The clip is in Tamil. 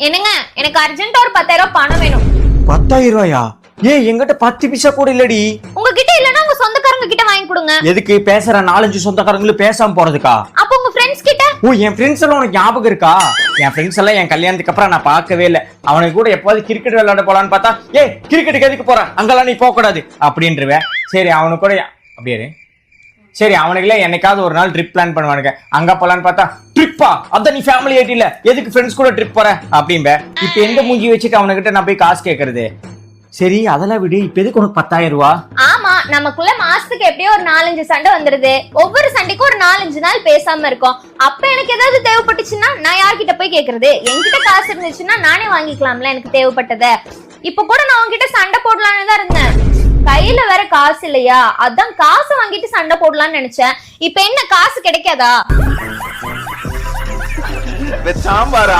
என்னங்க, எனக்கு அர்ஜென்ட்டா ஒரு 10,000 பணம் வேணும். 10,000 ரூபாயா? ஏய், என்கிட்ட 10 பைசா கூட இல்லடி. உங்ககிட்ட இல்லனா உங்க சொந்தக்காரங்க கிட்ட வாங்கி கொடுங்க. எதுக்கு பேசுற? 4-5 சொந்தக்காரங்களும் பேசாம போறதுக்கா? அப்ப உங்க ஃப்ரெண்ட்ஸ் கிட்ட? ஓ, என் ஃப்ரெண்ட்ஸ் எல்லாம் உனக்கு ஞாபகம் இருக்கா? என் ஃப்ரெண்ட்ஸ் எல்லாம் என் கல்யாணத்துக்கு அப்புறம் நான் பார்க்கவே இல்லை. அவனுக்கு கூட எப்போது கிரிக்கெட் விளையாட போலான்னு பார்த்தா, ஏய் கிரிக்கெட்டுக்கு எதுக்கு போற, அங்கெல்லாம் நீ போக கூடாது அப்படின்றவேன். சரி, அவனுக்கு கூட அப்படியே சரி, அவனுக்குல என்னைக்காவது ஒரு நாள் ட்ரிப் பிளான் பண்ணுவானுங்க. அங்க போலான்னு பார்த்தா, ட்ரிப்பா? அதான் நீ ஃபேமிலி ஆயிட்டு இல்ல, எதுக்கு ஃப்ரெண்ட்ஸ் கூட ட்ரிப் போற அப்படிம்ப. இப்ப எந்த மூஞ்சி வச்சுட்டு அவனுக்கிட்ட நான் போய் காசு கேட்கறது? சரி, அதெல்லாம் விடு. இப்ப எதுக்கு உனக்கு 10,000 ரூபா? ஆமா, நமக்குள்ள மாசத்துக்கு எப்படியோ ஒரு 4-5 சண்டை வந்துருது. ஒவ்வொரு சண்டைக்கும் ஒரு 4-5 நாள் பேசாம இருக்கோம். அப்ப எனக்கு ஏதாவது தேவைப்பட்டுச்சுன்னா நான் யார்கிட்ட போய் கேக்குறது? என்கிட்ட காசு இருந்துச்சுன்னா நானே வாங்கிக்கலாம்ல எனக்கு தேவைப்பட்டத. இப்ப கூட நான் உங்ககிட்ட சண்டை போடலான்னு தான் இருந்தேன். கையில வேற காசு இல்லையா, அதான் காசு வாங்கிட்டு சண்டை போடலாம்னு நினைச்சேன். இப்ப என்ன காசு கிடைக்காதா? சாம்பார்